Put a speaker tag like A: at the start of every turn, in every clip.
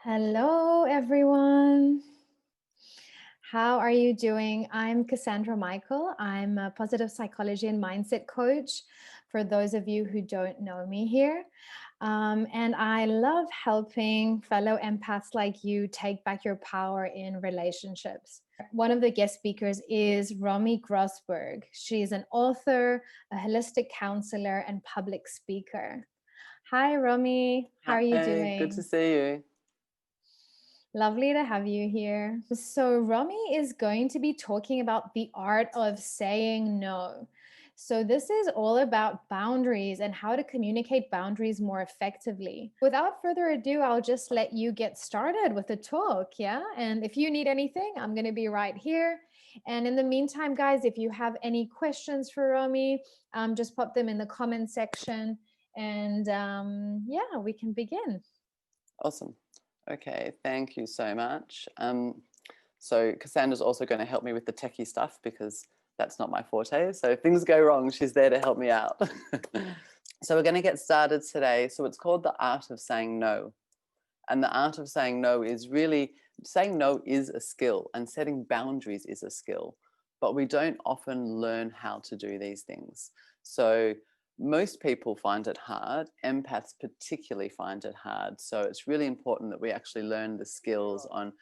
A: Hello, everyone. How are you doing? I'm Cassandra Michael. I'm a positive psychology and mindset coach for those of you who don't know me here. And I love helping fellow empaths like you take back your power in relationships. One of the guest speakers is Romi Grossberg. She's an author, a holistic counselor, and public speaker. Hi, Romi. How are you doing?
B: Hey, good to see you.
A: Lovely to have you here. So Romi is going to be talking about the art of saying no. So this is all about boundaries and how to communicate boundaries more effectively. Without further ado, I'll just let you get started with the talk, yeah? And if you need anything, I'm going to be right here. And in the meantime, guys, if you have any questions for Romi, just pop them in the comment section and yeah, we can begin.
B: Awesome. Okay, thank you so much. So Cassandra's also going to help me with the techie stuff because that's not my forte. So if things go wrong, she's there to help me out. So we're going to get started today. So it's called the art of saying no. And the art of saying no is really, saying no is a skill and setting boundaries is a skill, but we don't often learn how to do these things. So most people find it hard. Empaths particularly find it hard. So it's really important that we actually learn the skills on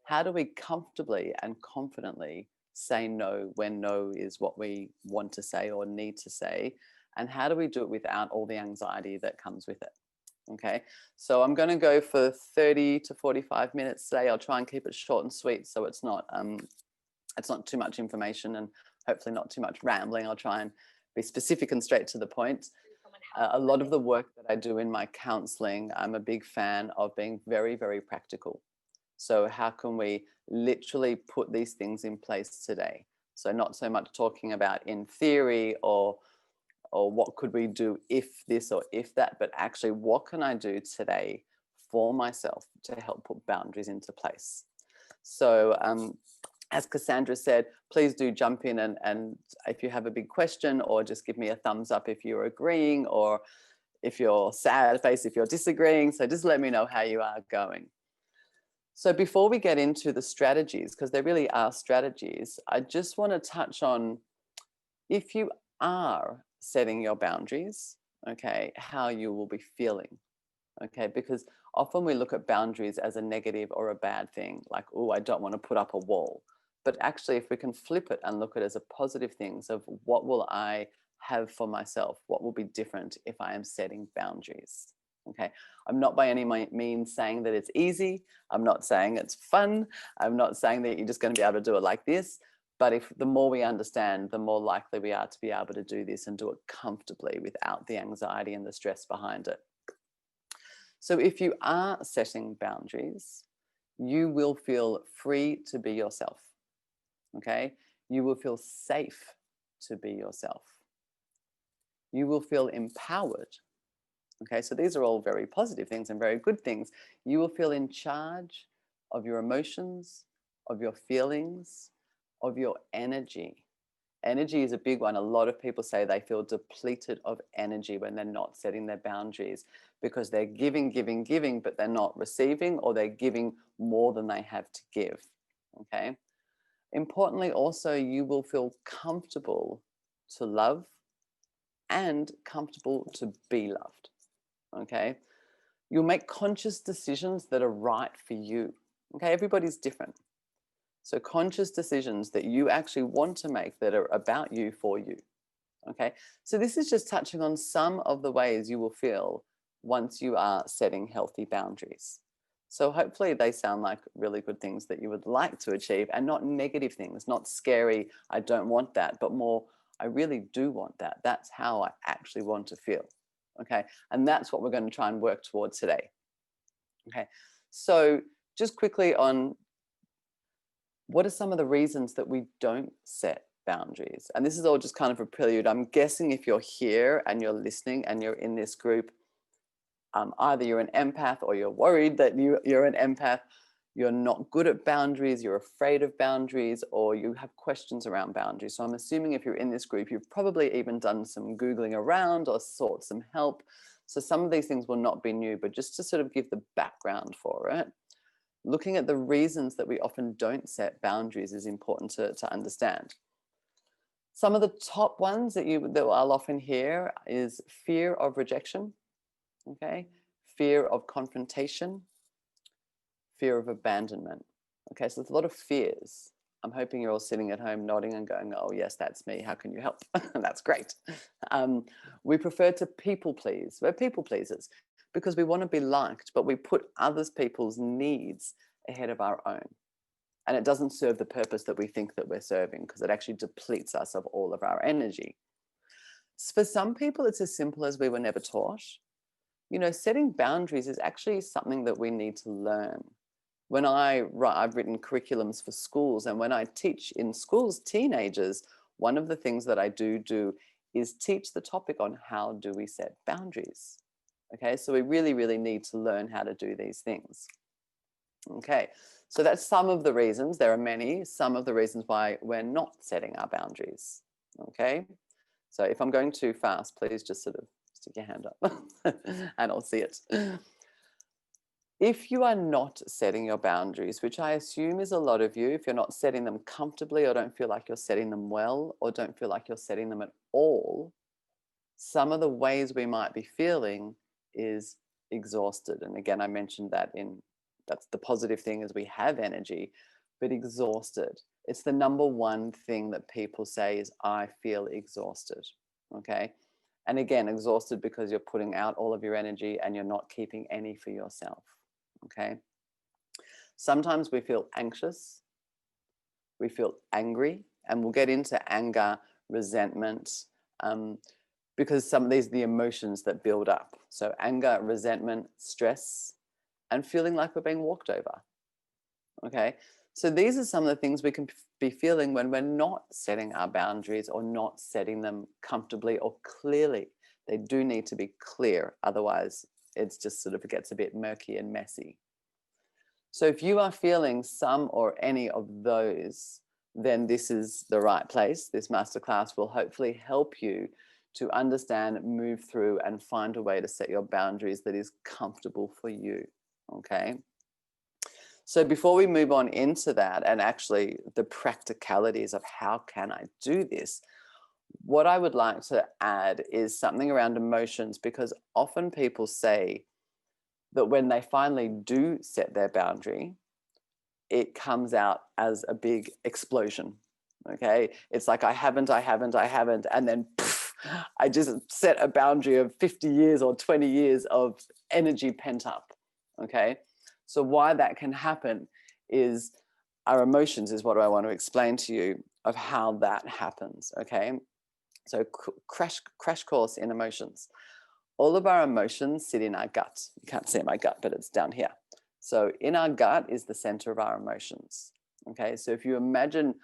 B: how do we comfortably and confidently say no when no is what we want to say or need to say, and how do we do it without all the anxiety that comes with it. Okay, so I'm going to go for 30 to 45 minutes today. I'll try and keep it short and sweet so it's not too much information and hopefully not too much rambling. I'll try and be specific and straight to the point. A lot of the work that I do in my counseling, I'm a big fan of being very, very practical. So how can we literally put these things in place today? So not so much talking about in theory or what could we do if this or if that, but actually what can I do today for myself to help put boundaries into place. So as Cassandra said, please do jump in and if you have a big question, or just give me a thumbs up if you're agreeing, or if you're sad face if you're disagreeing. So just let me know how you are going. So before we get into the strategies, because there really are strategies, I just want to touch on, if you are setting your boundaries, okay, how you will be feeling. Okay, because often we look at boundaries as a negative or a bad thing, like, oh, I don't want to put up a wall. But actually, if we can flip it and look at it as a positive things of what will I have for myself, what will be different if I am setting boundaries. Okay, I'm not by any means saying that it's easy. I'm not saying it's fun. I'm not saying that you're just going to be able to do it like this. But if the more we understand, the more likely we are to be able to do this and do it comfortably without the anxiety and the stress behind it. So if you are setting boundaries, you will feel free to be yourself. Okay, you will feel safe to be yourself. You will feel empowered. Okay, so these are all very positive things and very good things. You will feel in charge of your emotions, of your feelings, of your energy. Energy is a big one. A lot of people say they feel depleted of energy when they're not setting their boundaries, because they're giving, but they're not receiving, or they're giving more than they have to give. Okay. Importantly, also, you will feel comfortable to love and comfortable to be loved. Okay. You'll make conscious decisions that are right for you. Okay. Everybody's different. So conscious decisions that you actually want to make that are about you, for you. Okay. So this is just touching on some of the ways you will feel once you are setting healthy boundaries. So hopefully they sound like really good things that you would like to achieve, and not negative things, not scary, I don't want that, but more, I really do want that. That's how I actually want to feel. Okay. And that's what we're going to try and work towards today. Okay. So just quickly on, what are some of the reasons that we don't set boundaries? And this is all just kind of a prelude. I'm guessing if you're here and you're listening and you're in this group, either you're an empath or you're worried that you're an empath, you're not good at boundaries, you're afraid of boundaries, or you have questions around boundaries. So I'm assuming if you're in this group, you've probably even done some Googling around or sought some help. So some of these things will not be new, but just to sort of give the background for it, looking at the reasons that we often don't set boundaries is important to understand. Some of the top ones that I'll often hear is fear of rejection, okay? Fear of confrontation, fear of abandonment. Okay, so there's a lot of fears. I'm hoping you're all sitting at home nodding and going, oh, yes, that's me. How can you help? That's great. We prefer to people please. We're people pleasers because we want to be liked, but we put others people's needs ahead of our own. And it doesn't serve the purpose that we think that we're serving because it actually depletes us of all of our energy. For some people, it's as simple as we were never taught. You know, setting boundaries is actually something that we need to learn. When I've written curriculums for schools, and when I teach in schools teenagers, one of the things that I do is teach the topic on how do we set boundaries. Okay, so we really, really need to learn how to do these things. Okay, so that's some of the reasons. There are many, some of the reasons why we're not setting our boundaries. Okay, so if I'm going too fast, please just sort of stick your hand up and I'll see it. If you are not setting your boundaries, which I assume is a lot of you, if you're not setting them comfortably or don't feel like you're setting them well or don't feel like you're setting them at all, some of the ways we might be feeling is exhausted. And again, I mentioned that that's the positive thing is we have energy, but exhausted. It's the number one thing that people say is, I feel exhausted, okay? And again, exhausted because you're putting out all of your energy and you're not keeping any for yourself. Okay. Sometimes we feel anxious, we feel angry, and we'll get into anger, resentment, because some of these are the emotions that build up. So anger, resentment, stress, and feeling like we're being walked over. Okay. So these are some of the things we can be feeling when we're not setting our boundaries or not setting them comfortably or clearly. They do need to be clear. Otherwise, it's just sort of gets a bit murky and messy. So if you are feeling some or any of those, then this is the right place. This masterclass will hopefully help you to understand, move through, and find a way to set your boundaries that is comfortable for you. Okay. So before we move on into that and actually the practicalities of how can I do this, what I would like to add is something around emotions, because often people say that when they finally do set their boundary, it comes out as a big explosion. Okay. It's like, I haven't. And then poof, I just set a boundary of 50 years or 20 years of energy pent up. Okay. So why that can happen is our emotions is what I want to explain to you of how that happens. Okay. So crash course in emotions. All of our emotions sit in our gut. You can't see my gut, but it's down here. So in our gut is the center of our emotions. Okay, so if you imagine,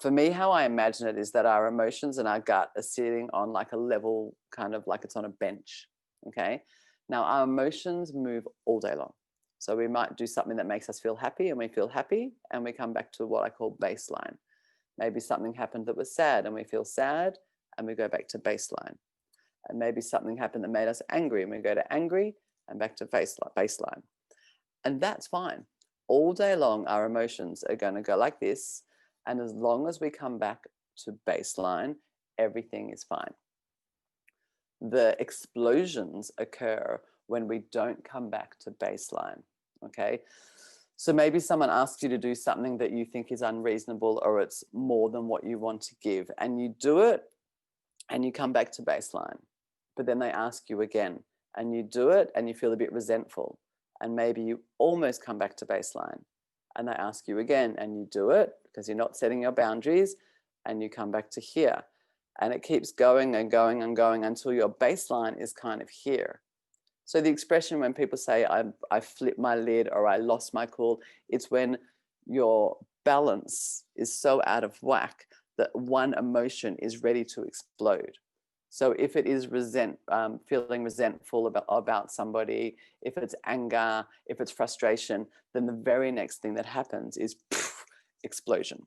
B: for me, how I imagine it is that our emotions and our gut are sitting on like a level, kind of like it's on a bench. Okay, now our emotions move all day long. So we might do something that makes us feel happy, and we feel happy, and we come back to what I call baseline. Maybe something happened that was sad, and we feel sad, and we go back to baseline. And maybe something happened that made us angry, and we go to angry and back to baseline. And that's fine. All day long, our emotions are going to go like this. And as long as we come back to baseline, everything is fine. The explosions occur when we don't come back to baseline. Okay. So maybe someone asks you to do something that you think is unreasonable, or it's more than what you want to give, and you do it and you come back to baseline. But then they ask you again and you do it and you feel a bit resentful, and maybe you almost come back to baseline, and they ask you again and you do it because you're not setting your boundaries, and you come back to here, and it keeps going and going and going until your baseline is kind of here. So the expression when people say I flipped my lid or I lost my cool, it's when your balance is so out of whack that one emotion is ready to explode. So if it is feeling resentful about somebody, if it's anger, if it's frustration, then the very next thing that happens is poof, explosion.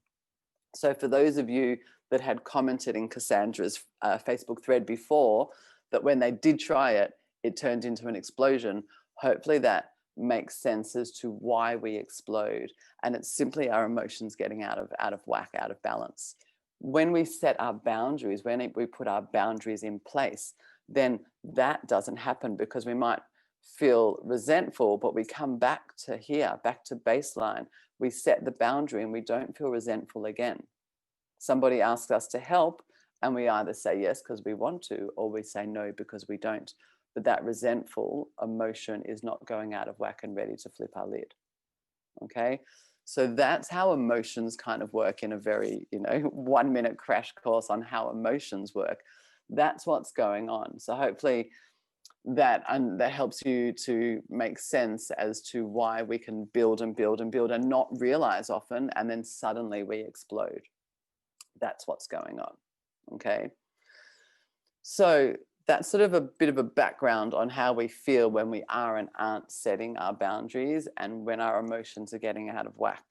B: So for those of you that had commented in Cassandra's Facebook thread before, that when they did try it, it turned into an explosion. Hopefully that makes sense as to why we explode. And it's simply our emotions getting out of whack, out of balance. When we set our boundaries, when we put our boundaries in place, then that doesn't happen, because we might feel resentful, but we come back to here, back to baseline. We set the boundary and we don't feel resentful again. Somebody asks us to help and we either say yes because we want to, or we say no because we don't. But that resentful emotion is not going out of whack and ready to flip our lid. Okay. So that's how emotions kind of work in a very, 1 minute crash course on how emotions work. That's what's going on. So hopefully that helps you to make sense as to why we can build and build and build and not realize often, and then suddenly we explode. That's what's going on. Okay. So that's sort of a bit of a background on how we feel when we are and aren't setting our boundaries, and when our emotions are getting out of whack.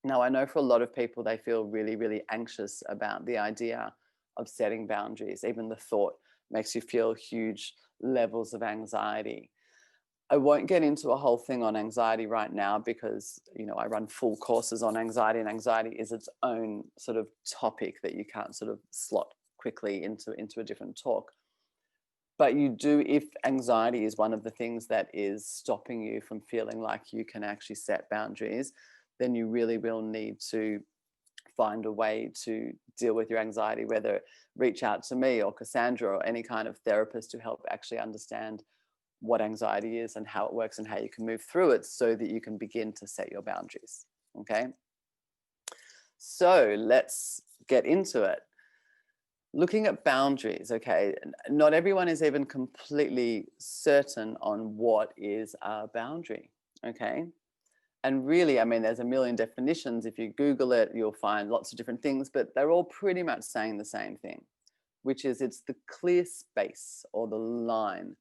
B: Now, I know for a lot of people, they feel really, really anxious about the idea of setting boundaries. Even the thought makes you feel huge levels of anxiety. I won't get into a whole thing on anxiety right now, because, I run full courses on anxiety, and anxiety is its own sort of topic that you can't sort of slot quickly into a different talk. But you do, if anxiety is one of the things that is stopping you from feeling like you can actually set boundaries, then you really will need to find a way to deal with your anxiety, whether reach out to me or Cassandra or any kind of therapist to help actually understand what anxiety is and how it works and how you can move through it, so that you can begin to set your boundaries. Okay. So let's get into it. Looking at boundaries, okay, not everyone is even completely certain on what is a boundary, okay? And really, I mean, there's a million definitions. If you Google it, you'll find lots of different things, but they're all pretty much saying the same thing, which is it's the clear space or the line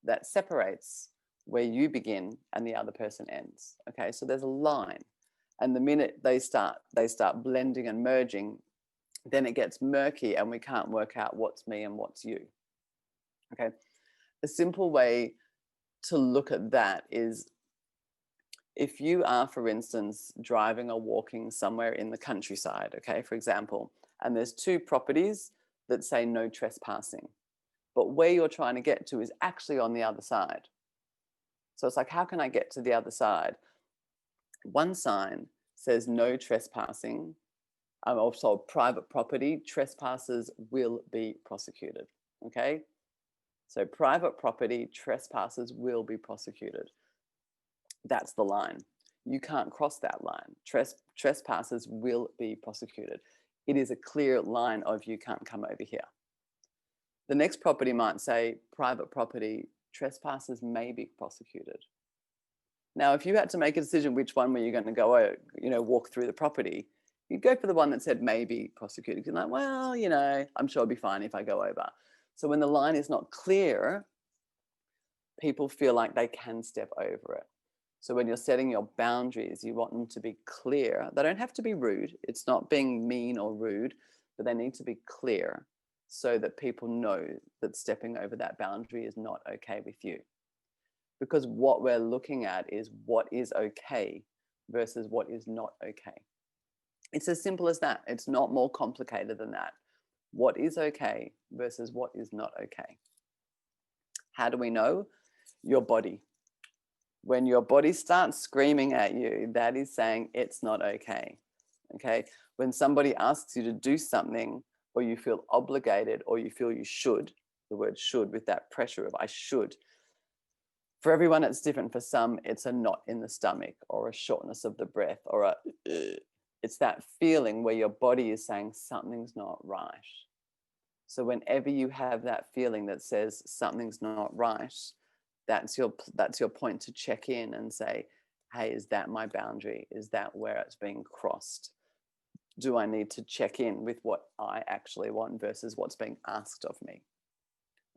B: that separates where you begin and the other person ends, okay? So there's a line, and the minute they start blending and merging, then it gets murky and we can't work out what's me and what's you. Okay. A simple way to look at that is, if you are, for instance, driving or walking somewhere in the countryside, okay, for example, and there's two properties that say no trespassing, but where you're trying to get to is actually on the other side. So it's like, how can I get to the other side? One sign says no trespassing. Also, private property, trespassers will be prosecuted. Okay. So private property, trespassers will be prosecuted. That's the line. You can't cross that line. Trespassers will be prosecuted. It is a clear line of you can't come over here. The next property might say private property, trespassers may be prosecuted. Now, if you had to make a decision which one were you going to go, walk through the property, you'd go for the one that said maybe prosecuted. You're like, well, I'm sure it'll be fine if I go over. So when the line is not clear, people feel like they can step over it. So when you're setting your boundaries, you want them to be clear. They don't have to be rude. It's not being mean or rude, but they need to be clear so that people know that stepping over that boundary is not okay with you. Because what we're looking at is what is okay versus what is not okay. It's as simple as that. It's not more complicated than that. What is okay versus what is not okay. How do we know? Your body. When your body starts screaming at you, that is saying it's not okay. Okay. When somebody asks you to do something, or you feel obligated, or you feel you should, the word should with that pressure of I should. For everyone, it's different. For some, it's a knot in the stomach, or a shortness of the breath, or it's that feeling where your body is saying something's not right. So whenever you have that feeling that says something's not right, that's your point to check in and say, hey, is that my boundary? Is that where it's being crossed? Do I need to check in with what I actually want versus what's being asked of me?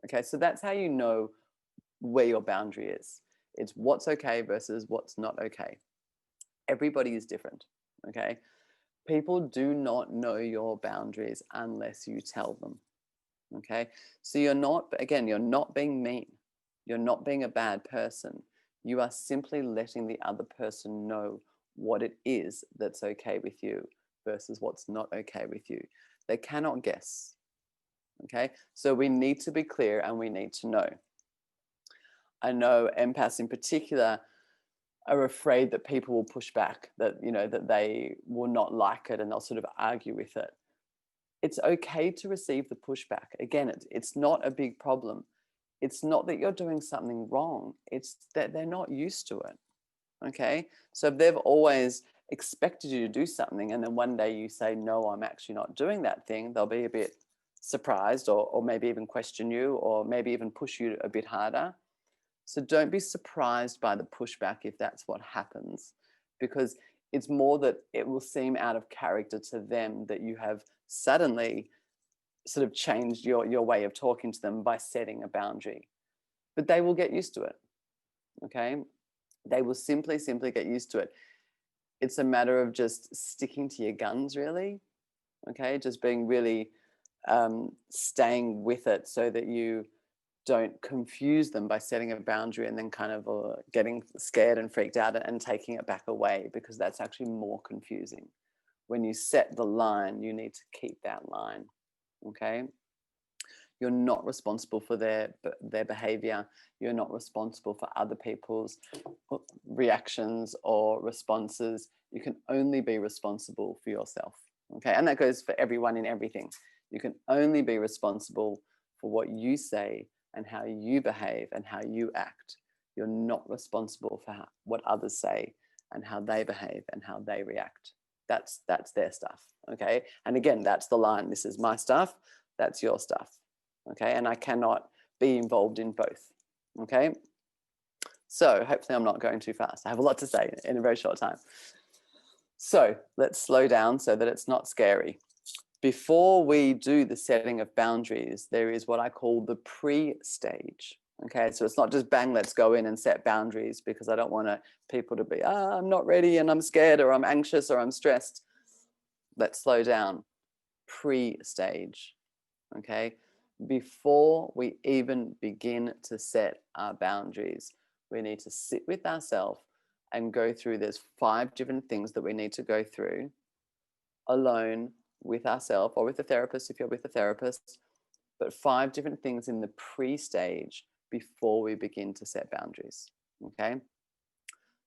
B: Okay, so that's how you know where your boundary is. It's what's okay versus what's not okay. Everybody is different, okay? People do not know your boundaries unless you tell them, okay? So you're not being mean. You're not being a bad person. You are simply letting the other person know what it is that's okay with you versus what's not okay with you. They cannot guess. Okay, so we need to be clear and we need to know. I know empaths in particular are afraid that people will push back, that, you know, that they will not like it and they'll sort of argue with it. It's okay to receive the pushback. Again, it's not a big problem. It's not that you're doing something wrong. It's that they're not used to it. Okay. So if they've always expected you to do something and then one day you say, no, I'm actually not doing that thing, they'll be a bit surprised or maybe even question you or maybe even push you a bit harder. So don't be surprised by the pushback if that's what happens, because it's more that it will seem out of character to them that you have suddenly sort of changed your way of talking to them by setting a boundary. But they will get used to it. Okay. They will simply get used to it. It's a matter of just sticking to your guns, really. Okay. Just being really staying with it so that you don't confuse them by setting a boundary and then kind of getting scared and freaked out and taking it back away, because that's actually more confusing. When you set the line, you need to keep that line. Okay. You're not responsible for their behavior. You're not responsible for other people's reactions or responses. You can only be responsible for yourself. Okay. And that goes for everyone in everything. You can only be responsible for what you say and how you behave and how you act. You're not responsible for what others say and how they behave and how they react. That's their stuff. Okay. And again, that's the line. This is my stuff. That's your stuff. Okay. And I cannot be involved in both. Okay. So hopefully I'm not going too fast. I have a lot to say in a very short time. So let's slow down so that it's not scary. Before we do the setting of boundaries, there is what I call the pre-stage. Okay, so it's not just bang, let's go in and set boundaries, because I don't want people to be, I'm not ready and I'm scared or I'm anxious or I'm stressed. Let's slow down. Pre-stage. Okay, before we even begin to set our boundaries, we need to sit with ourselves and go through, there's 5 different things that we need to go through alone, with ourselves or with a therapist if you're with a therapist, but 5 different things in the pre-stage before we begin to set boundaries. Okay.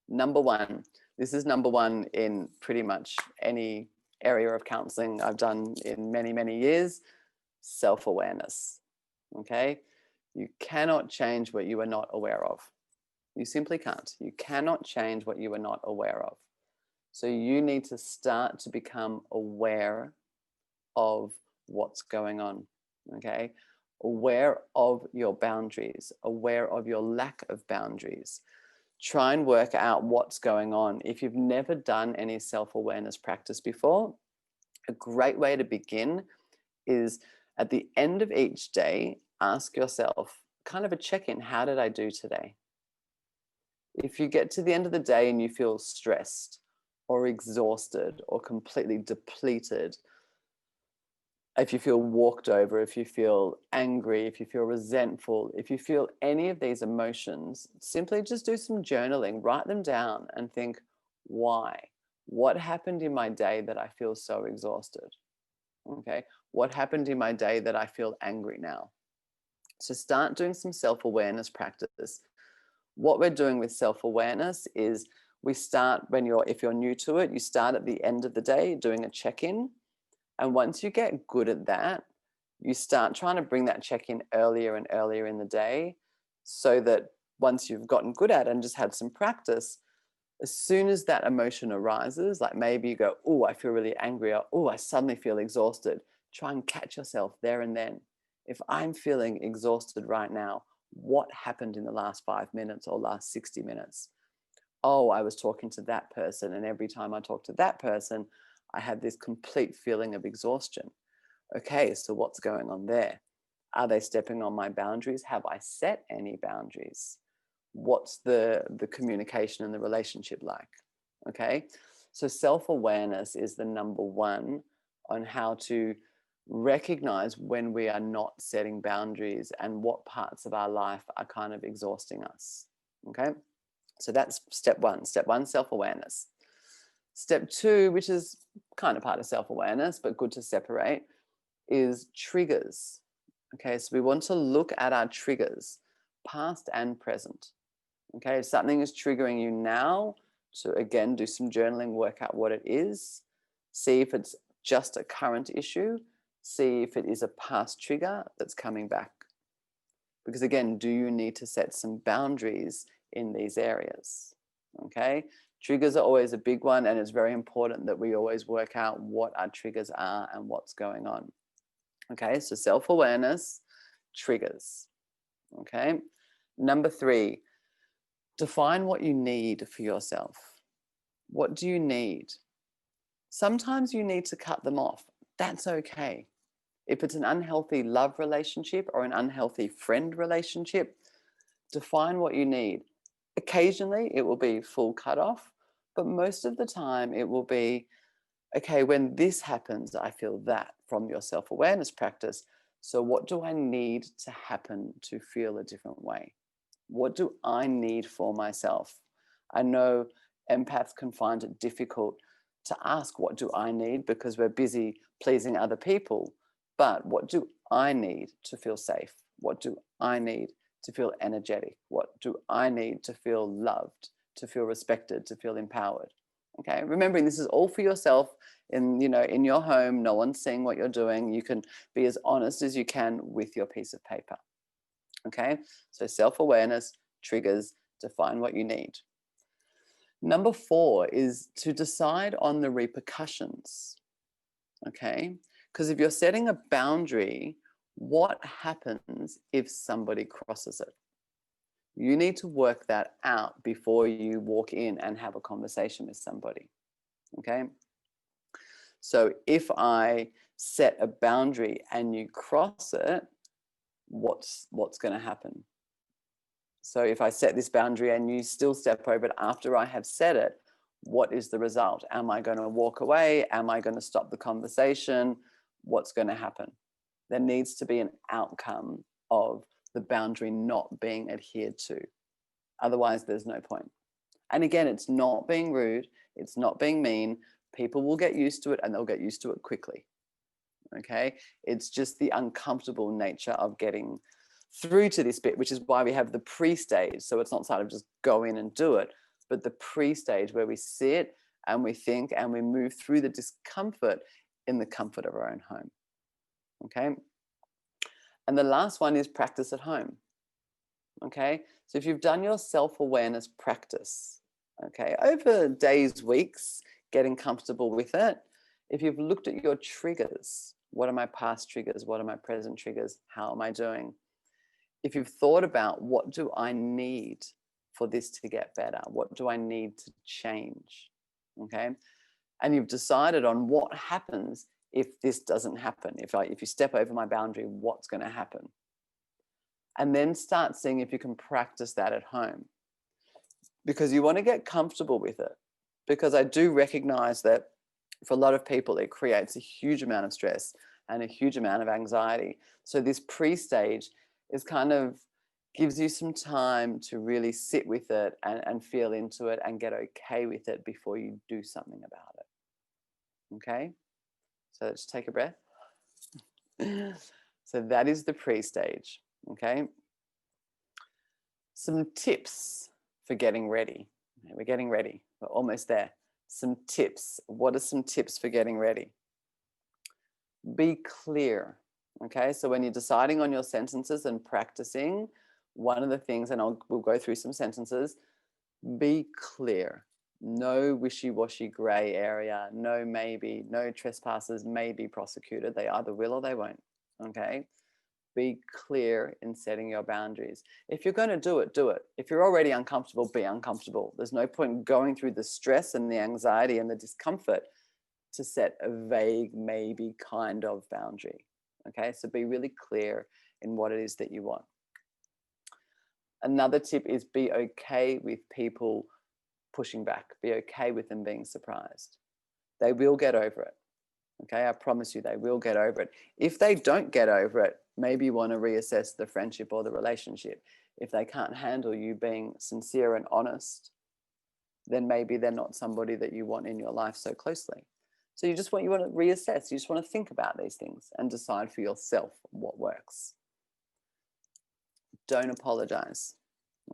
B: Number 1, this is number 1 in pretty much any area of counseling I've done in many, many years: self-awareness. Okay. You cannot change what you are not aware of. You simply can't. You cannot change what you are not aware of. So you need to start to become aware of what's going on. Okay. Aware of your boundaries, aware of your lack of boundaries. Try and work out what's going on. If you've never done any self-awareness practice before, a great way to begin is at the end of each day, ask yourself kind of a check-in. How did I do today? If you get to the end of the day and you feel stressed or exhausted or completely depleted, if you feel walked over, if you feel angry, if you feel resentful, if you feel any of these emotions, simply just do some journaling, write them down and think, why? What happened in my day that I feel so exhausted? Okay. What happened in my day that I feel angry now? So start doing some self-awareness practice. What we're doing with self-awareness is we start if you're new to it, you start at the end of the day doing a check-in. And once you get good at that, you start trying to bring that check-in earlier and earlier in the day, so that once you've gotten good at it and just had some practice, as soon as that emotion arises, like maybe you go, oh, I feel really angry, or oh, I suddenly feel exhausted, try and catch yourself there and then. If I'm feeling exhausted right now, what happened in the last 5 minutes or last 60 minutes? Oh, I was talking to that person, and every time I talk to that person, I had this complete feeling of exhaustion. Okay, so what's going on there? Are they stepping on my boundaries? Have I set any boundaries? What's the communication and the relationship like? Okay, so self-awareness is the number 1 on how to recognize when we are not setting boundaries and what parts of our life are kind of exhausting us. Okay, so that's step one. Step one, self-awareness. Step two, which is kind of part of self-awareness, but good to separate, is triggers. Okay, so we want to look at our triggers, past and present. Okay, if something is triggering you now, to again do some journaling, work out what it is, see if it's just a current issue, see if it is a past trigger that's coming back. Because again, do you need to set some boundaries in these areas? Okay, triggers are always a big one, and it's very important that we always work out what our triggers are and what's going on. Okay, so self-awareness, triggers. Okay, number three, define what you need for yourself. What do you need? Sometimes you need to cut them off. That's okay. If it's an unhealthy love relationship or an unhealthy friend relationship, define what you need. Occasionally, it will be full cut off, but most of the time, it will be, okay, when this happens, I feel that from your self-awareness practice. So, what do I need to happen to feel a different way? What do I need for myself? I know empaths can find it difficult to ask, what do I need? Because we're busy pleasing other people. But what do I need to feel safe? What do I need to feel energetic? What do I need to feel loved, to feel respected, to feel empowered? Okay, remembering this is all for yourself in your home. No one's seeing what you're doing. You can be as honest as you can with your piece of paper. Okay, so self-awareness, triggers, define what you need. Number four is to decide on the repercussions. Okay, because if you're setting a boundary, what happens if somebody crosses it? You need to work that out before you walk in and have a conversation with somebody. Okay, so if I set a boundary and you cross it, what's going to happen? So if I set this boundary and you still step over it after I have said it, what is the result? Am I going to walk away? Am I going to stop the conversation? What's going to happen? There needs to be an outcome of the boundary not being adhered to. Otherwise, there's no point. And again, it's not being rude. It's not being mean. People will get used to it, and they'll get used to it quickly. Okay? It's just the uncomfortable nature of getting through to this bit, which is why we have the pre-stage. So it's not sort of just go in and do it, but the pre-stage where we sit and we think and we move through the discomfort in the comfort of our own home. Okay. And the last one is practice at home. Okay. So if you've done your self-awareness practice, okay, over days, weeks, getting comfortable with it, if you've looked at your triggers, what are my past triggers? What are my present triggers? How am I doing? If you've thought about, what do I need for this to get better? What do I need to change? Okay. And you've decided on what happens if this doesn't happen. If you step over my boundary, what's going to happen? And then start seeing if you can practice that at home. Because you want to get comfortable with it. Because I do recognize that for a lot of people, it creates a huge amount of stress and a huge amount of anxiety. So this pre-stage is kind of gives you some time to really sit with it and feel into it and get okay with it before you do something about it. Okay? So let's take a breath. So that is the pre-stage. Okay? Some tips for getting ready. We're getting ready. We're almost there. Some tips. What are some tips for getting ready? Be clear. Okay, so when you're deciding on your sentences and practicing, one of the things, and we'll go through some sentences, be clear. No wishy-washy gray area, no maybe, no trespassers may be prosecuted. They either will or they won't. Okay, be clear in setting your boundaries. If you're going to do it, do it. If you're already uncomfortable, be uncomfortable. There's no point going through the stress and the anxiety and the discomfort to set a vague, maybe kind of boundary. Okay, so be really clear in what it is that you want. Another tip is be okay with people pushing back. Be okay with them being surprised. They will get over it. Okay, I promise you they will get over it. If they don't get over it, maybe you want to reassess the friendship or the relationship. If they can't handle you being sincere and honest, then maybe they're not somebody that you want in your life so closely. So you want to reassess. You just want to think about these things and decide for yourself what works. Don't apologize.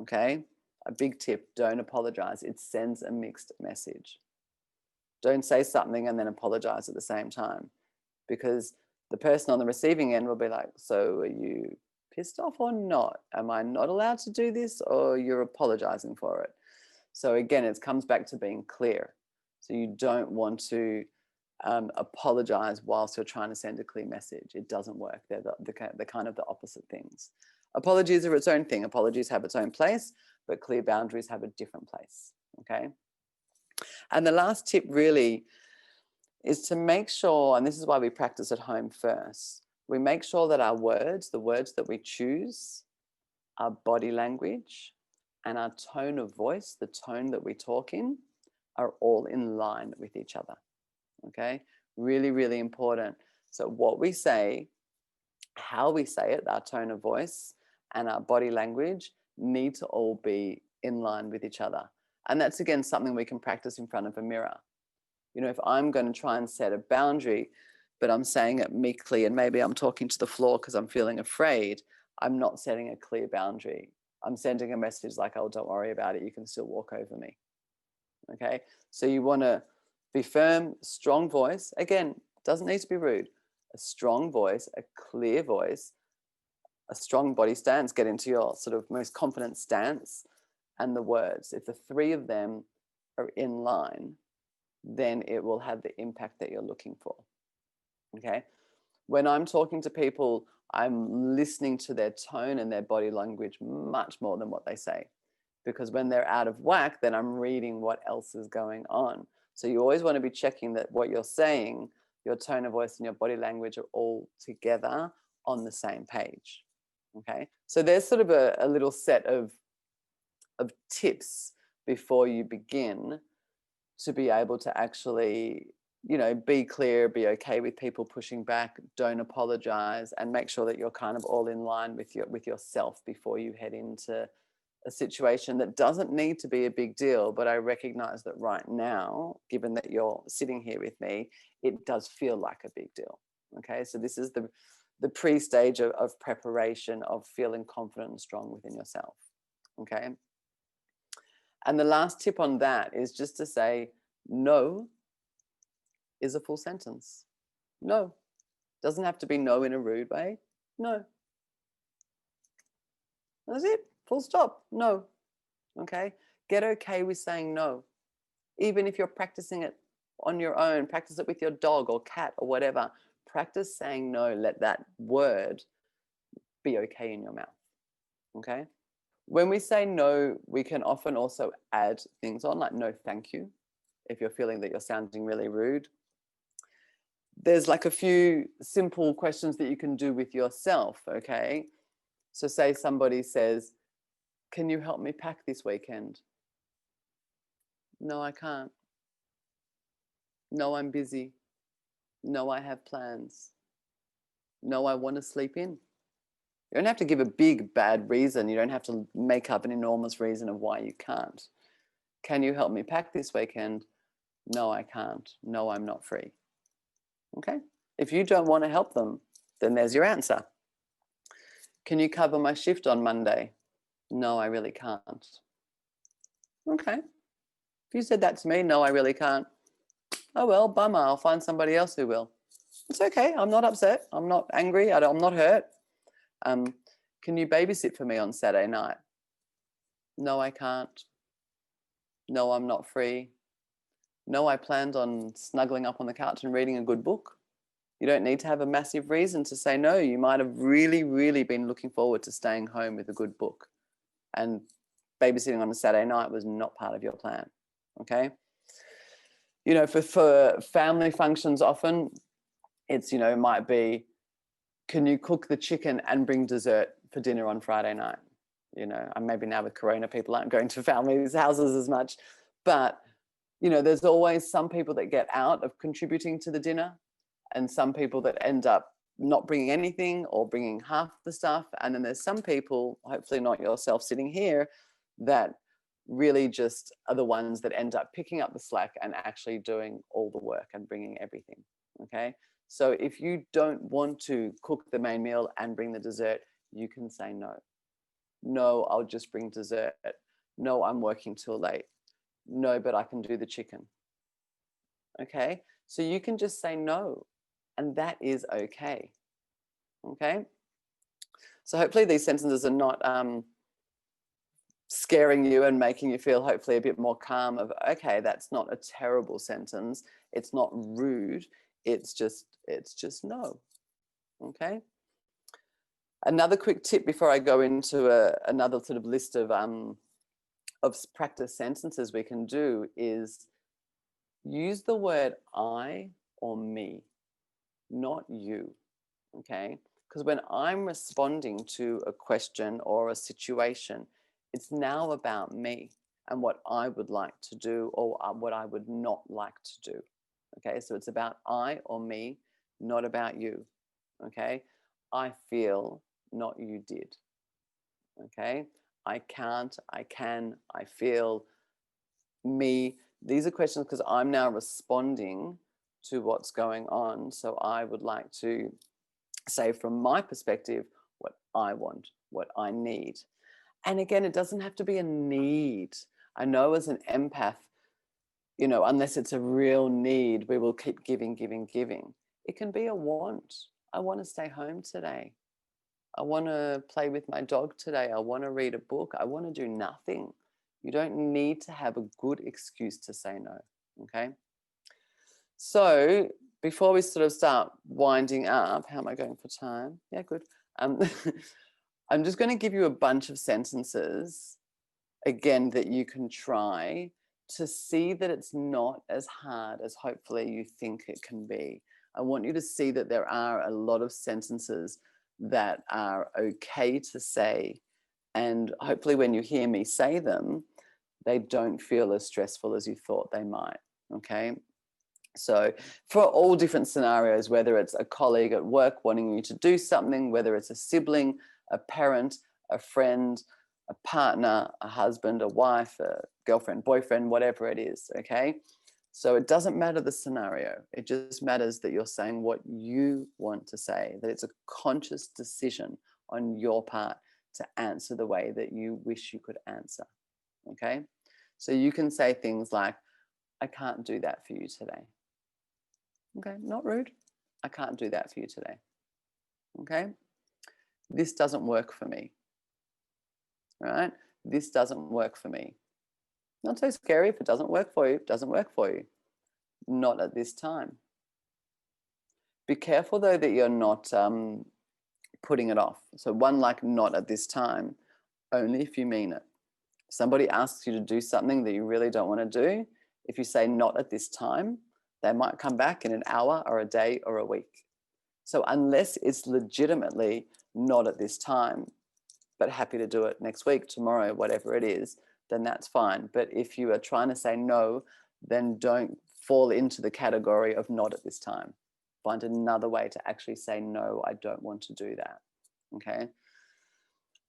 B: Okay? A big tip, don't apologize. It sends a mixed message. Don't say something and then apologize at the same time, because the person on the receiving end will be like, so are you pissed off or not? Am I not allowed to do this, or you're apologizing for it? So again, it comes back to being clear. So you don't want to apologize whilst you're trying to send a clear message. It doesn't work. They're the kind of the opposite things. Apologies are its own thing. Apologies have its own place, but clear boundaries have a different place. Okay. And the last tip really is to make sure, and this is why we practice at home first, we make sure that our words, the words that we choose, our body language, and our tone of voice, the tone that we talk in, are all in line with each other. Okay? Really, really important. So what we say, how we say it, our tone of voice and our body language need to all be in line with each other. And that's, again, something we can practice in front of a mirror. You know, if I'm going to try and set a boundary, but I'm saying it meekly and maybe I'm talking to the floor because I'm feeling afraid, I'm not setting a clear boundary. I'm sending a message like, oh, don't worry about it. You can still walk over me. Okay. So you want to be firm, strong voice. Again, doesn't need to be rude. A strong voice, a clear voice, a strong body stance, get into your sort of most confident stance, and the words. If the three of them are in line, then it will have the impact that you're looking for. Okay. When I'm talking to people, I'm listening to their tone and their body language much more than what they say, because when they're out of whack, then I'm reading what else is going on. So you always want to be checking that what you're saying, your tone of voice and your body language are all together on the same page. Okay. So there's sort of a little set of tips before you begin to be able to actually, you know, be clear, be okay with people pushing back, don't apologize, and make sure that you're kind of all in line with yourself before you head into a situation that doesn't need to be a big deal. But I recognize that right now, given that you're sitting here with me, it does feel like a big deal. Okay, so this is the pre-stage of preparation, of feeling confident and strong within yourself. Okay. And the last tip on that is just to say, no is a full sentence. No. Doesn't have to be no in a rude way. No. That's it. Full stop. No. Okay. Get okay with saying no. Even if you're practicing it on your own, practice it with your dog or cat or whatever. Practice saying no. Let that word be okay in your mouth. Okay. When we say no, we can often also add things on, like no thank you, if you're feeling that you're sounding really rude. There's like a few simple questions that you can do with yourself, okay? So say somebody says, can you help me pack this weekend? No, I can't. No, I'm busy. No, I have plans. No, I want to sleep in. You don't have to give a big, bad reason. You don't have to make up an enormous reason of why you can't. Can you help me pack this weekend? No, I can't. No, I'm not free. Okay? If you don't want to help them, then there's your answer. Can you cover my shift on Monday? No, I really can't. Okay. If you said that to me, no, I really can't. Oh, well, bummer. I'll find somebody else who will. It's okay. I'm not upset. I'm not angry. I'm not hurt. Can you babysit for me on Saturday night? No, I can't. No, I'm not free. No, I planned on snuggling up on the couch and reading a good book. You don't need to have a massive reason to say no. You might have really, really been looking forward to staying home with a good book, and babysitting on a Saturday night was not part of your plan. Okay. You know, for family functions, often it's, you know, might be, can you cook the chicken and bring dessert for dinner on Friday night? You know, and maybe now with Corona, people aren't going to families' houses as much, but, you know, there's always some people that get out of contributing to the dinner. and some people that end up not bringing anything or bringing half the stuff. And then there's some people, hopefully not yourself sitting here, that really just are the ones that end up picking up the slack and actually doing all the work and bringing everything. Okay. So if you don't want to cook the main meal and bring the dessert, you can say no. No, I'll just bring dessert. No, I'm working till late. No, but I can do the chicken. Okay. So you can just say no, and that is okay. Okay. So hopefully these sentences are not scaring you and making you feel hopefully a bit more calm of, okay, that's not a terrible sentence. It's not rude. It's just no. Okay. Another quick tip before I go into another sort of list of practice sentences we can do is use the word I or me, not you. Okay. Because when I'm responding to a question or a situation, it's now about me and what I would like to do or what I would not like to do. Okay, so it's about I or me, not about you. Okay, I feel, not you did. Okay, I can't, I can, I feel, me. These are questions because I'm now responding to what's going on. So I would like to say from my perspective what I want, what I need. And again, it doesn't have to be a need. I know as an empath, you know, unless it's a real need, we will keep giving, giving, giving. It can be a want. I want to stay home today. I want to play with my dog today. I want to read a book. I want to do nothing. You don't need to have a good excuse to say no. Okay. So before we sort of start winding up, how am I going for time? Yeah, good. I'm just going to give you a bunch of sentences, again, that you can try to see that it's not as hard as hopefully you think it can be. I want you to see that there are a lot of sentences that are okay to say. And hopefully when you hear me say them, they don't feel as stressful as you thought they might. Okay. So for all different scenarios, whether it's a colleague at work wanting you to do something, whether it's a sibling, a parent, a friend, a partner, a husband, a wife, a girlfriend, boyfriend, whatever it is, okay? So it doesn't matter the scenario. It just matters that you're saying what you want to say, that it's a conscious decision on your part to answer the way that you wish you could answer, okay? So you can say things like, I can't do that for you today. Okay, not rude. I can't do that for you today. Okay, this doesn't work for me. All right, this doesn't work for me. Not so scary if it doesn't work for you. It doesn't work for you. Not at this time. Be careful though that you're not putting it off. So one like not at this time, only if you mean it. If somebody asks you to do something that you really don't want to do, if you say not at this time, they might come back in an hour or a day or a week. So unless it's legitimately not at this time, but happy to do it next week, tomorrow, whatever it is, then that's fine. But if you are trying to say no, then don't fall into the category of not at this time. Find another way to actually say, no, I don't want to do that. Okay.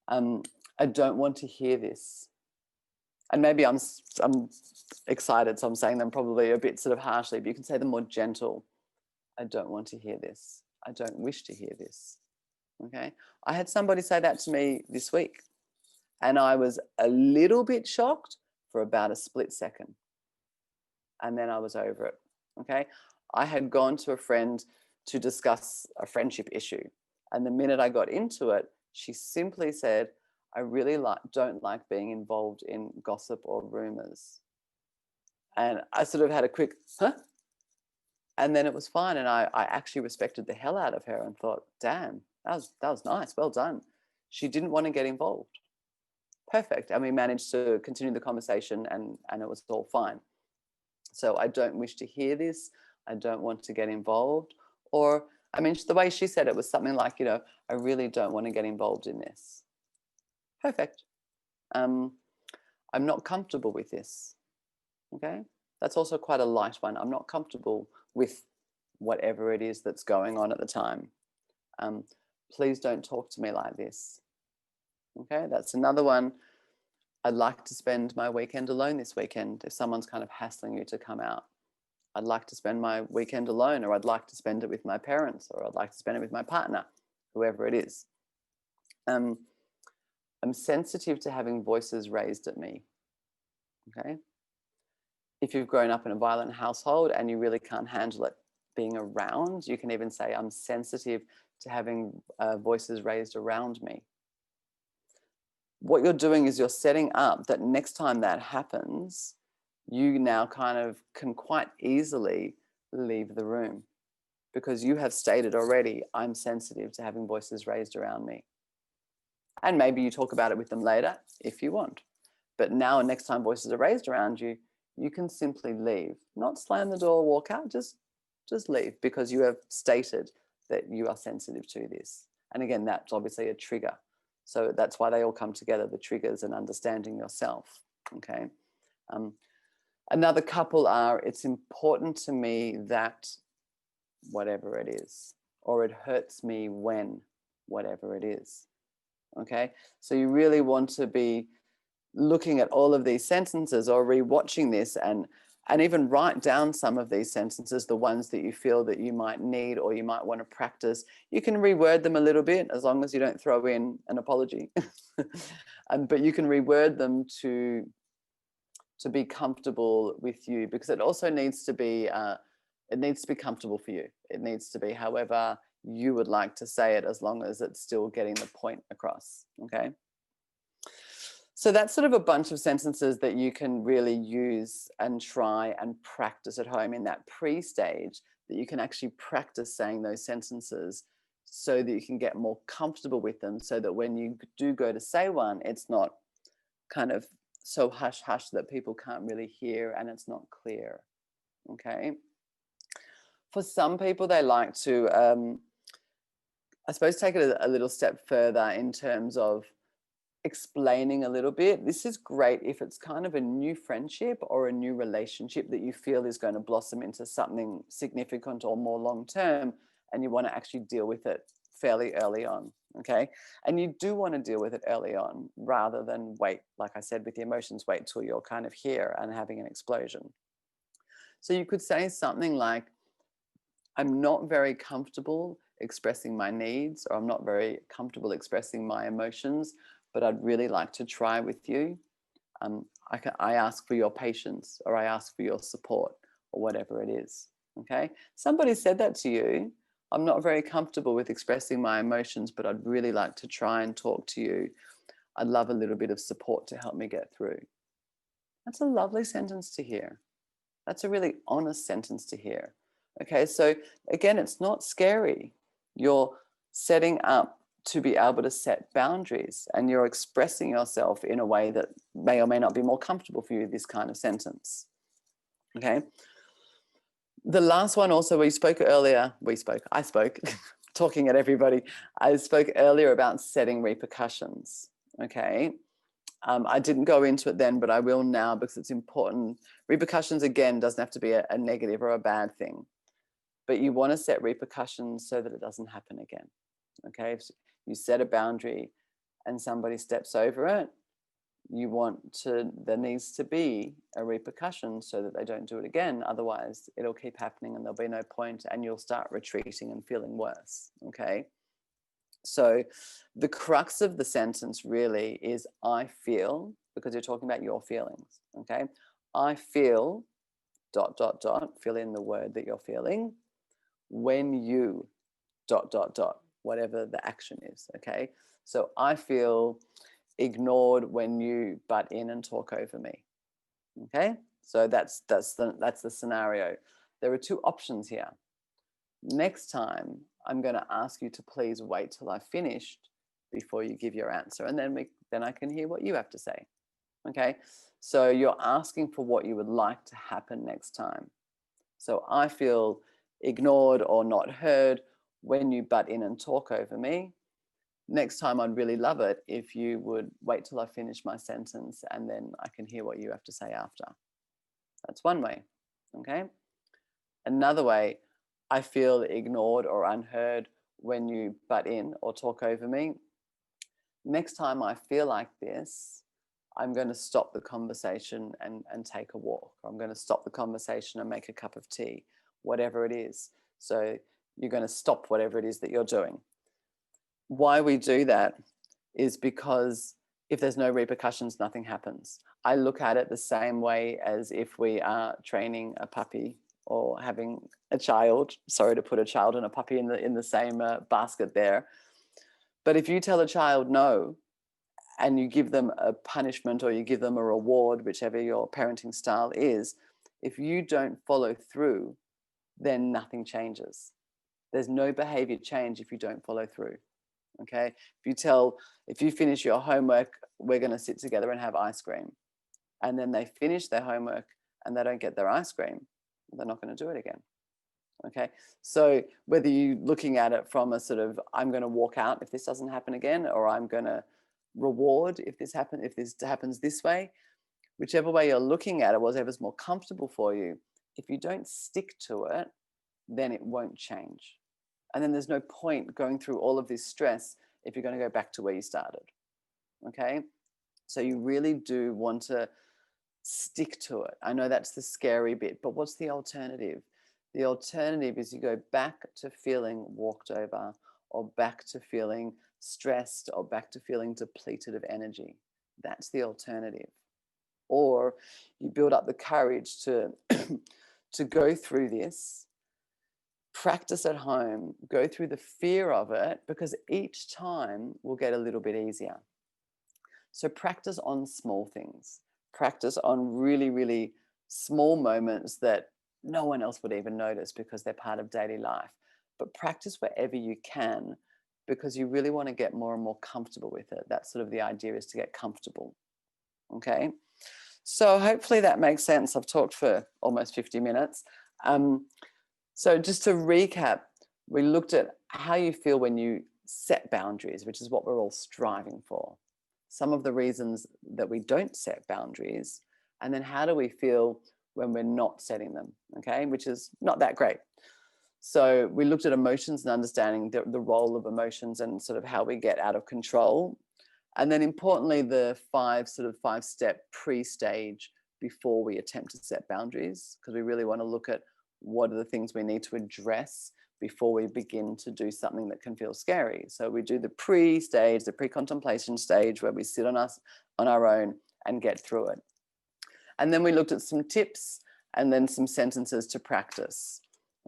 B: I don't want to hear this. And maybe I'm excited, so I'm saying them probably a bit sort of harshly, but you can say them more gentle. I don't want to hear this. I don't wish to hear this. Okay. I had somebody say that to me this week, and I was a little bit shocked for about a split second. And then I was over it. Okay. I had gone to a friend to discuss a friendship issue. And the minute I got into it, she simply said, I really don't like being involved in gossip or rumors. And I sort of had a quick, huh? And then it was fine. And I actually respected the hell out of her and thought, damn, that was nice. Well done. She didn't want to get involved. Perfect. And we managed to continue the conversation and it was all fine. So I don't wish to hear this. I don't want to get involved. Or, I mean, the way she said it was something like, you know, I really don't want to get involved in this. Perfect. I'm not comfortable with this. Okay. That's also quite a light one. I'm not comfortable with whatever it is that's going on at the time. Please don't talk to me like this. Okay, that's another one. I'd like to spend my weekend alone this weekend. If someone's kind of hassling you to come out, I'd like to spend my weekend alone, or I'd like to spend it with my parents, or I'd like to spend it with my partner, whoever it is. I'm sensitive to having voices raised at me. Okay. If you've grown up in a violent household and you really can't handle it being around, you can even say, I'm sensitive to having voices raised around me. What you're doing is you're setting up that next time that happens, you now kind of can quite easily leave the room, because you have stated already, I'm sensitive to having voices raised around me. And maybe you talk about it with them later if you want. But now, next time voices are raised around you, you can simply leave, not slam the door, walk out, just leave, because you have stated that you are sensitive to this. And again, that's obviously a trigger. So that's why they all come together, the triggers and understanding yourself. Okay. Another couple are, it's important to me that whatever it is, or it hurts me when whatever it is. Okay. So you really want to be looking at all of these sentences, or rewatching this, and even write down some of these sentences, the ones that you feel that you might need or you might want to practice. You can reword them a little bit, as long as you don't throw in an apology. But you can reword them to be comfortable with you, because it also needs to be comfortable for you. It needs to be however you would like to say it, as long as it's still getting the point across. Okay. So that's sort of a bunch of sentences that you can really use and try and practice at home in that pre-stage, that you can actually practice saying those sentences so that you can get more comfortable with them, so that when you do go to say one, it's not kind of so hush-hush that people can't really hear and it's not clear. Okay. For some people, they like to, I suppose, take it a little step further in terms of explaining a little bit. This is great if it's kind of a new friendship or a new relationship that you feel is going to blossom into something significant or more long term, and you want to actually deal with it fairly early on. Okay. And you do want to deal with it early on, rather than wait, like I said, with the emotions, wait till you're kind of here and having an explosion. So you could say something like, I'm not very comfortable expressing my needs, or I'm not very comfortable expressing my emotions, but I'd really like to try with you. I ask for your patience, or I ask for your support, or whatever it is. Okay. Somebody said that to you. I'm not very comfortable with expressing my emotions, but I'd really like to try and talk to you. I'd love a little bit of support to help me get through. That's a lovely sentence to hear. That's a really honest sentence to hear. Okay. So again, it's not scary. You're setting up to be able to set boundaries, and you're expressing yourself in a way that may or may not be more comfortable for you, this kind of sentence. Okay. The last one also, I spoke talking at everybody. I spoke earlier about setting repercussions. Okay. I didn't go into it then, but I will now, because it's important. Repercussions, again, doesn't have to be a negative or a bad thing, but you want to set repercussions so that it doesn't happen again. Okay. If you set a boundary and somebody steps over it, there needs to be a repercussion so that they don't do it again. Otherwise, it'll keep happening and there'll be no point, and you'll start retreating and feeling worse. Okay. So the crux of the sentence really is, I feel, because you're talking about your feelings. Okay. I feel ... fill in the word that you're feeling when you ... whatever the action is. Okay. So I feel ignored when you butt in and talk over me. Okay. So that's the scenario. There are two options here. Next time, I'm going to ask you to please wait till I've finished before you give your answer, and then I can hear what you have to say. Okay. So you're asking for what you would like to happen next time. So I feel ignored or not heard when you butt in and talk over me. Next time, I'd really love it if you would wait till I finish my sentence, and then I can hear what you have to say after. That's one way. Okay. Another way, I feel ignored or unheard when you butt in or talk over me. Next time I feel like this, I'm going to stop the conversation and take a walk. I'm going to stop the conversation and make a cup of tea, whatever it is. So you're going to stop whatever it is that you're doing. Why we do that is because if there's no repercussions, nothing happens. I look at it the same way as if we are training a puppy or having a child. Sorry to put a child and a puppy in the same basket there. But if you tell a child no, and you give them a punishment or you give them a reward, whichever your parenting style is, if you don't follow through, then nothing changes. There's no behavior change if you don't follow through. Okay. If you finish your homework, we're going to sit together and have ice cream. And then they finish their homework and they don't get their ice cream, they're not going to do it again. Okay. So whether you're looking at it from a sort of, I'm going to walk out if this doesn't happen again, or I'm going to reward if this happens this way, whichever way you're looking at it, whatever's more comfortable for you, if you don't stick to it, then it won't change. And then there's no point going through all of this stress if you're going to go back to where you started. Okay. So you really do want to stick to it. I know that's the scary bit, but what's the alternative? The alternative is you go back to feeling walked over, or back to feeling stressed, or back to feeling depleted of energy. That's the alternative. Or you build up the courage to to go through this, practice at home, go through the fear of it, because each time will get a little bit easier. So practice on small things. Practice on really, really small moments that no one else would even notice because they're part of daily life. But practice wherever you can, because you really want to get more and more comfortable with it. That's sort of the idea, is to get comfortable. Okay. So hopefully that makes sense. I've talked for almost 50 minutes. So just to recap, we looked at how you feel when you set boundaries, which is what we're all striving for. Some of the reasons that we don't set boundaries, and then how do we feel when we're not setting them, okay, which is not that great. So we looked at emotions and understanding the role of emotions and sort of how we get out of control. And then importantly, the five-step pre-stage before we attempt to set boundaries, because we really want to look at what are the things we need to address before we begin to do something that can feel scary. So we do the pre-stage, the pre-contemplation stage, where we sit on our own and get through it. And then we looked at some tips and then some sentences to practice.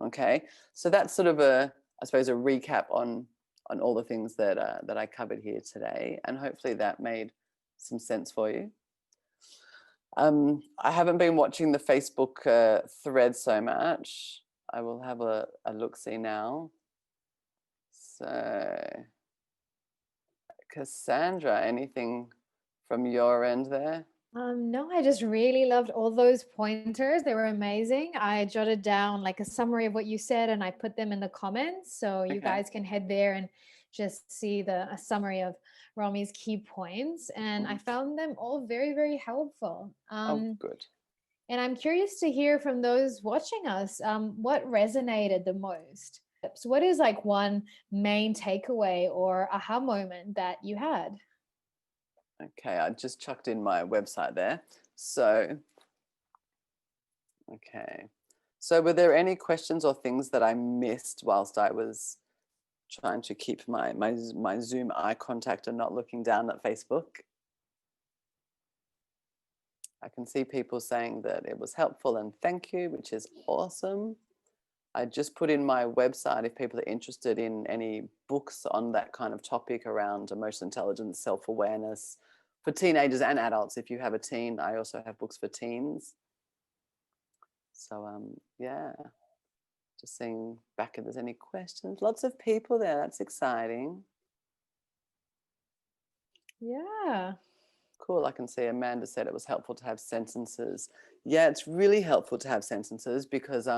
B: Okay, so that's sort of I suppose, a recap on all the things that I covered here today, and hopefully that made some sense for you. I haven't been watching the Facebook thread so much. I will have a look-see now. So, Cassandra, anything from your end there?
A: No, I just really loved all those pointers. They were amazing. I jotted down like a summary of what you said and I put them in the comments. So you guys can head there and just see a summary of Romi's key points. And I found them all very, very helpful.
B: Oh, good.
A: And I'm curious to hear from those watching us, what resonated the most? So what is like one main takeaway or aha moment that you had?
B: Okay, I just chucked in my website there. So, okay. So were there any questions or things that I missed whilst I was trying to keep my Zoom eye contact and not looking down at Facebook? I can see people saying that it was helpful and thank you, which is awesome. I just put in my website if people are interested in any books on that kind of topic around emotional intelligence, self-awareness, for teenagers and adults. If you have a teen, I also have books for teens. So yeah, just seeing back if there's any questions. Lots of people there. That's exciting.
A: Yeah.
B: Cool. I can see Amanda said it was helpful to have sentences. Yeah, it's really helpful to have sentences because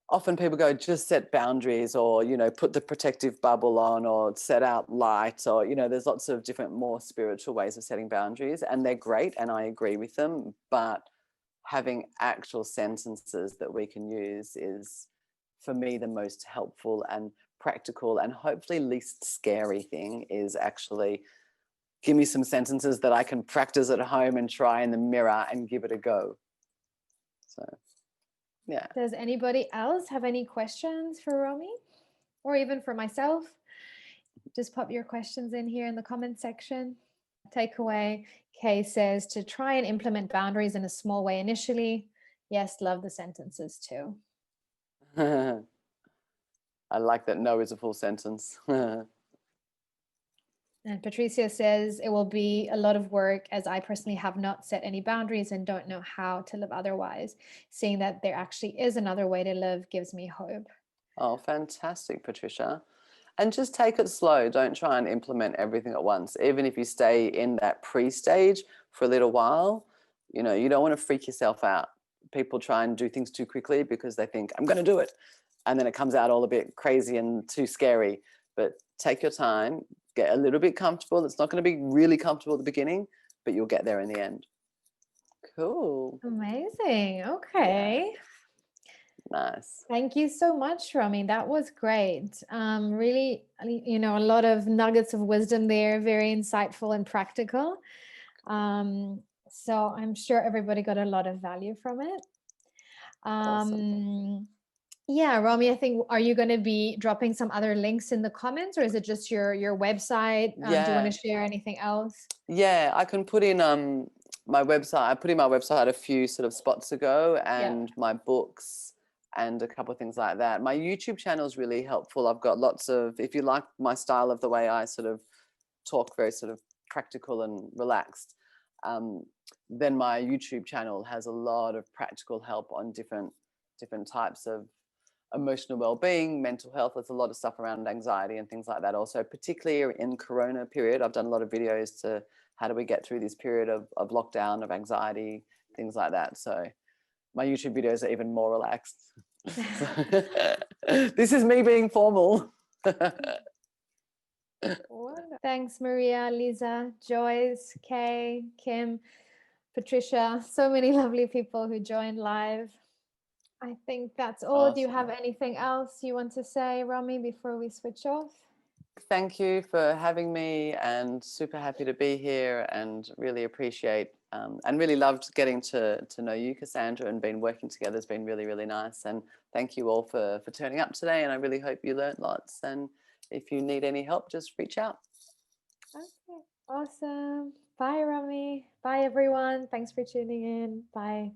B: often people go, just set boundaries, or, put the protective bubble on, or set out light, or, there's lots of different more spiritual ways of setting boundaries, and they're great and I agree with them, but having actual sentences that we can use for me, the most helpful and practical and hopefully least scary thing is actually give me some sentences that I can practice at home and try in the mirror and give it a go. So, yeah.
A: Does anybody else have any questions for Romi or even for myself? Just pop your questions in here in the comment section. Takeaway, Kay says to try and implement boundaries in a small way initially. Yes, love the sentences too.
B: I like that no is a full sentence.
A: And Patricia says it will be a lot of work as I personally have not set any boundaries and don't know how to live otherwise. Seeing that there actually is another way to live gives me hope.
B: Oh, fantastic, Patricia. And just take it slow. Don't try and implement everything at once. Even if you stay in that pre-stage for a little while, you know, you don't want to freak yourself out. People try and do things too quickly because they think, I'm going to do it. And then it comes out all a bit crazy and too scary. But take your time, get a little bit comfortable. It's not going to be really comfortable at the beginning, but you'll get there in the end. Cool.
A: Amazing. Okay.
B: Yeah. Nice.
A: Thank you so much, Romi. That was great. Really, a lot of nuggets of wisdom there, very insightful and practical. So I'm sure everybody got a lot of value from it.
B: Awesome.
A: Yeah, Romi, I think, are you going to be dropping some other links in the comments, or is it just your website? Do you want to share anything else?
B: Yeah, I can put in my website. I put in my website a few sort of spots ago, and my books and a couple of things like that. My YouTube channel is really helpful. I've got lots of, if you like my style of the way I sort of talk, very sort of practical and relaxed, then my YouTube channel has a lot of practical help on different types of emotional well-being, mental health. There's a lot of stuff around anxiety and things like that also, particularly in Corona period. I've done a lot of videos to how do we get through this period of lockdown, of anxiety, things like that. So my YouTube videos are even more relaxed. This is me being formal.
A: Thanks, Maria, Lisa, Joyce, Kay, Kim, Patricia, so many lovely people who joined live. I think that's all.
B: Awesome.
A: Do you have anything else you want to say, Romi, before we switch off?
B: Thank you for having me, and super happy to be here, and really appreciate and really loved getting to know you, Cassandra, and been working together has been really, really nice. And thank you all for turning up today, and I really hope you learned lots. And if you need any help, just reach out.
A: Okay, awesome. Bye, Romi. Bye, everyone. Thanks for tuning in. Bye.